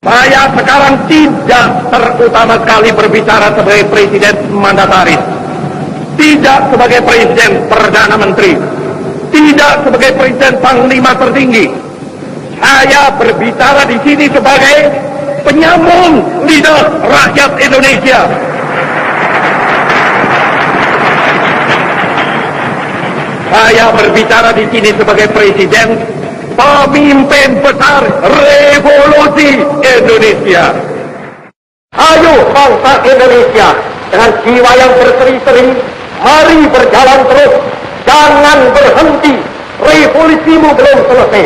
Saya sekarang tidak terutama sekali berbicara sebagai presiden mandataris, tidak sebagai presiden perdana menteri, tidak sebagai presiden panglima tertinggi. Saya berbicara di sini sebagai penyambung lidah rakyat Indonesia. Saya berbicara di sini sebagai presiden pemimpin besar revolusi Indonesia. Ayo bangsa Indonesia, dengan jiwa yang berseri-seri, mari berjalan terus. Jangan berhenti, revolusimu belum selesai.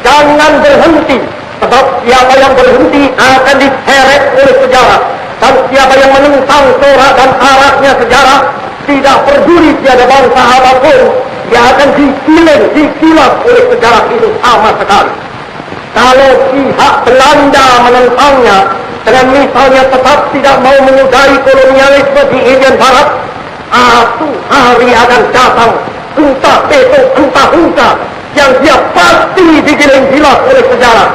Jangan berhenti, sebab siapa yang berhenti akan diseret oleh sejarah. Dan siapa yang menentang corak dan arahnya sejarah, tidak peduli tiada bangsa apapun, dia akan dikilap oleh sejarah itu sama sekali. Kalau pihak Belanda menentangnya, dengan misalnya tetap tidak mau menyudahi kolonialisme di Indian Barat, satu hari akan datang, entah besok, entah lusa, yang dia pasti digiling gila oleh sejarah.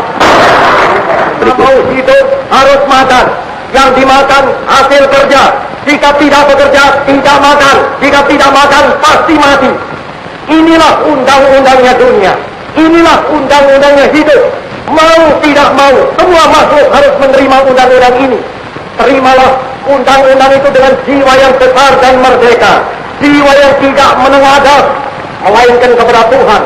Mau hidup harus makan, yang dimakan hasil kerja. Jika tidak bekerja, tidak makan. Jika tidak makan, pasti mati. Inilah undang-undangnya dunia. Inilah undang-undangnya hidup. Mau tidak mau, semua makhluk harus menerima undang-undang ini. Terimalah undang-undang itu dengan jiwa yang besar dan merdeka. Jiwa yang tidak menengadah, melainkan kepada Tuhan.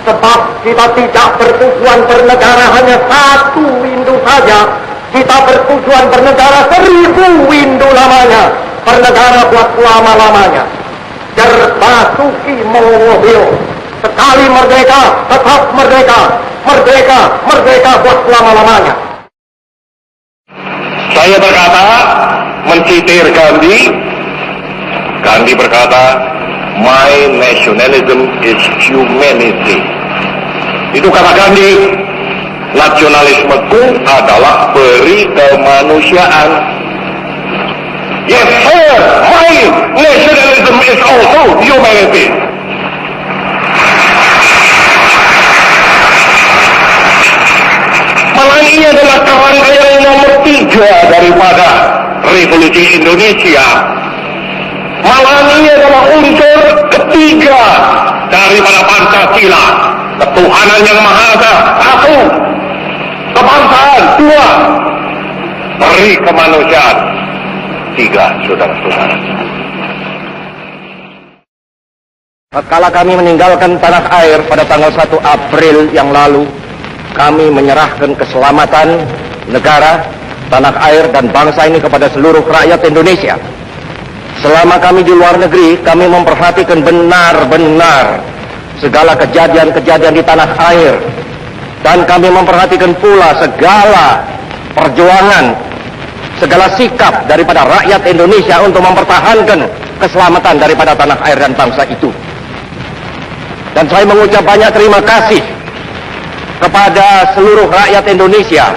Sebab kita tidak bertujuan bernegara hanya satu windu saja. Kita bertujuan bernegara 1000 windu lamanya. Bernegara buat selama-lamanya. Basuki mobil. Sekali merdeka, tetap merdeka. Merdeka, merdeka buat selama-lamanya. Saya berkata, mencitir Gandhi. Gandhi berkata, my nationalism is humanity. Itu kata Gandhi. Nasionalismeku adalah peri kemanusiaan. Yes sir, my nationalism is also humanity. Malah ini adalah kerangka yang nomor 3 daripada revolusi Indonesia. Malah ini adalah unsur ketiga daripada Pancasila. Ketuhanan yang Maha Esa 1, kebangsaan 2, peri kemanusiaan 3, saudara-saudara. Tatkala kami meninggalkan tanah air pada tanggal 1 April yang lalu, kami menyerahkan keselamatan negara, tanah air, dan bangsa ini kepada seluruh rakyat Indonesia. Selama kami di luar negeri, kami memperhatikan benar-benar segala kejadian-kejadian di tanah air. Dan kami memperhatikan pula segala perjuangan, segala sikap daripada rakyat Indonesia untuk mempertahankan keselamatan daripada tanah air dan bangsa itu. Dan saya mengucap banyak terima kasih kepada seluruh rakyat Indonesia,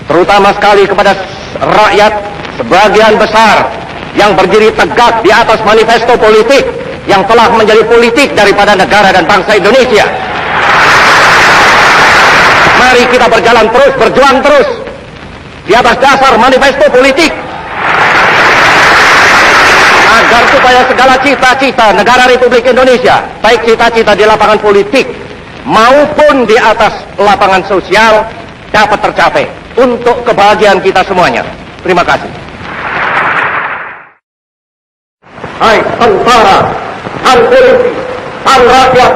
terutama sekali kepada rakyat sebagian besar yang berdiri tegak di atas manifesto politik yang telah menjadi politik daripada negara dan bangsa Indonesia. Mari kita berjalan terus, berjuang terus di atas dasar manifesto politik, agar supaya segala cita-cita negara Republik Indonesia, baik cita-cita di lapangan politik maupun di atas lapangan sosial, dapat tercapai untuk kebahagiaan kita semuanya. Terima kasih. Hai tentara, dan polisi, dan rakyat,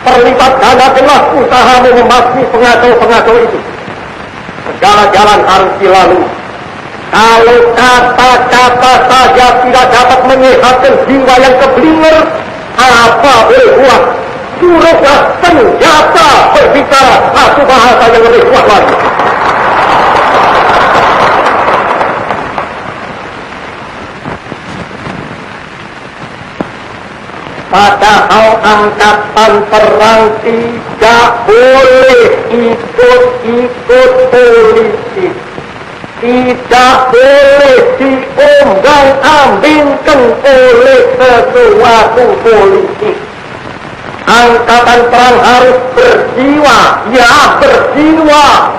terlibat gandakanlah usahamu membasmi pengacau-pengacau itu. Segala jalan harus dilalui. Kalau kata-kata saja tidak dapat menyehatkan jiwa yang keblinger, apa boleh buat? Suruhlah senjata berbicara satu bahasa yang lebih kuat lagi. Padahal angkatan perang tidak boleh ikut-ikut politik. Tidak boleh diombang-ambingkan oleh sesuatu politik. Angkatan perang harus berjiwa, ya berjiwa,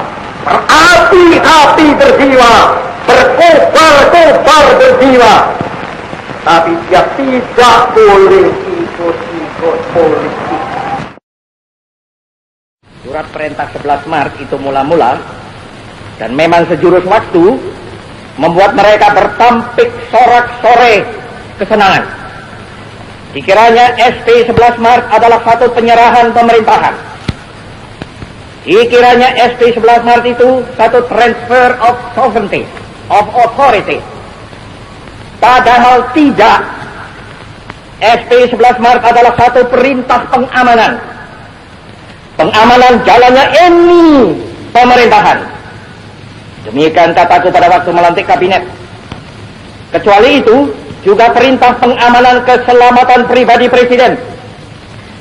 berapi-api berjiwa, berkobar-kobar berjiwa, tapi dia tidak boleh ikut-ikut politik. Surat perintah 11 Maret itu mula-mula dan memang sejurus waktu membuat mereka bertampik sorak-sore kesenangan. Dikiranya SP 11 Maret adalah satu penyerahan pemerintahan. Dikiranya SP 11 Maret itu satu transfer of sovereignty, of authority. Padahal tidak. SP 11 Maret adalah satu perintah pengamanan. Pengamanan jalannya ini pemerintahan. Demikian kataku pada waktu melantik kabinet. Kecuali itu, juga perintah pengamanan keselamatan pribadi presiden.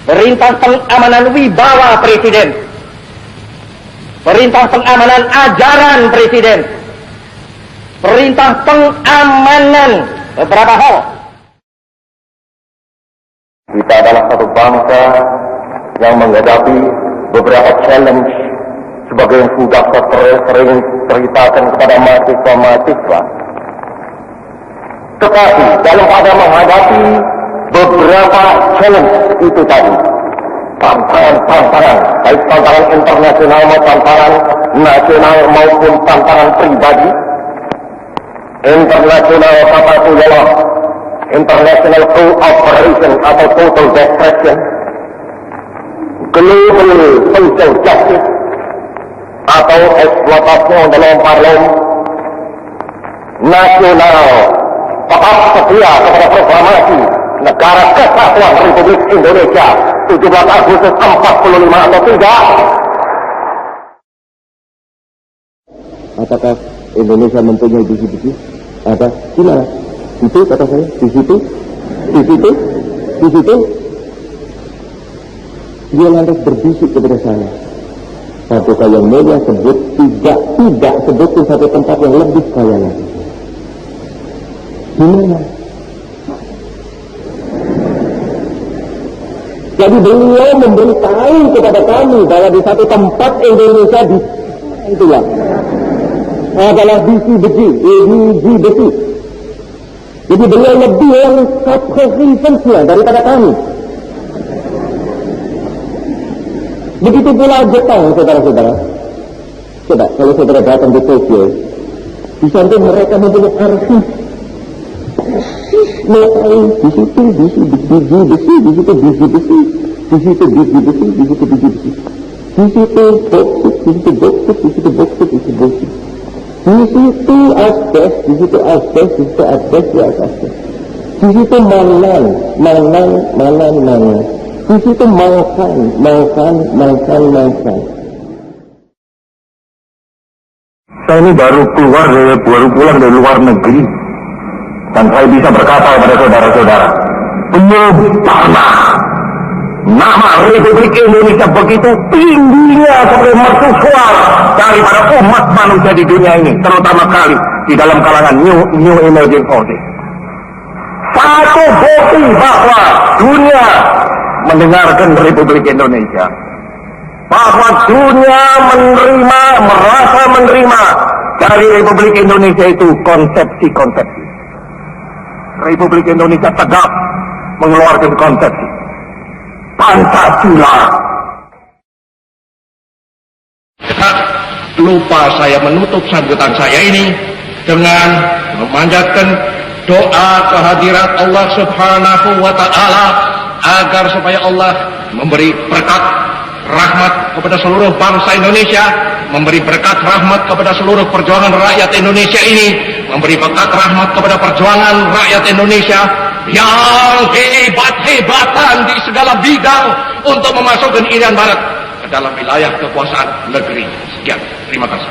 Perintah pengamanan wibawa presiden. Perintah pengamanan ajaran presiden. Perintah pengamanan beberapa hal. Kita adalah satu bangsa yang menghadapi beberapa challenge sebagai yang sudah sering ceritakan kepada mahasiswa-mahasiswa. Tetapi dalam pada menghadapi beberapa challenge itu tadi, tantangan, baik tantangan internasional maupun tantangan nasional maupun tantangan pribadi. Internasional kataku ialah international cooperation atau total destruction, global social justice atau exploitation de l'homme, nasional tetap setia kepada proklamasi Negara Kesatuan Republik Indonesia 17 Agustus 45 atau tidak? Apakah Indonesia mempunyai visi-visi? Apa? Di mana? Itu kata saya, di situ. Dia lantas berbisik kepada saya. Satu kali yang mulia sebut tidak sebutkan satu tempat yang lebih kaya lagi. Di mana? Jadi beliau memberitahu kepada kami bahwa di satu tempat Indonesia di itulah adalah bisi besi. Jadi beliau lebih lengkap referensinya daripada kami. Begitu pula Jepang, saudara-saudara. Coba kalau saudara datang di Tokyo, di samping mereka mempunyai arsip. Mulai di situ bisi besi, di situ bisi besi, di situ bisi besi, di situ bisi besi, di situ boksit, di situ boksit, di situ boksit, di situ boksit, di situ asbes, di situ asbes, di situ asbes, di atas asbes, di situ manan, di situ mangkan. Saya ini baru pulang dari luar negeri. Dan saya bisa berkata kepada saudara-saudara, belum pernah nama Republik Indonesia begitu tingginya sebagai mercusuar daripada umat manusia di dunia ini, terutama kali di dalam kalangan new emerging forces. Satu bukti bahwa dunia mendengarkan Republik Indonesia, bahwa dunia merasa menerima dari Republik Indonesia itu konsepsi-konsepsi. Republik Indonesia tegak mengeluarkan konsepsi Pancasila. Lupa saya menutup sambutan saya ini dengan memanjatkan doa kehadirat Allah Subhanahu wa Ta'ala agar supaya Allah memberi berkat rahmat kepada seluruh bangsa Indonesia, memberi berkat rahmat kepada seluruh perjuangan rakyat Indonesia ini, memberi berkat rahmat kepada perjuangan rakyat Indonesia yang hebat-hebatan di segala bidang untuk memasukkan Irian Barat ke dalam wilayah kekuasaan negeri. Sekian, terima kasih.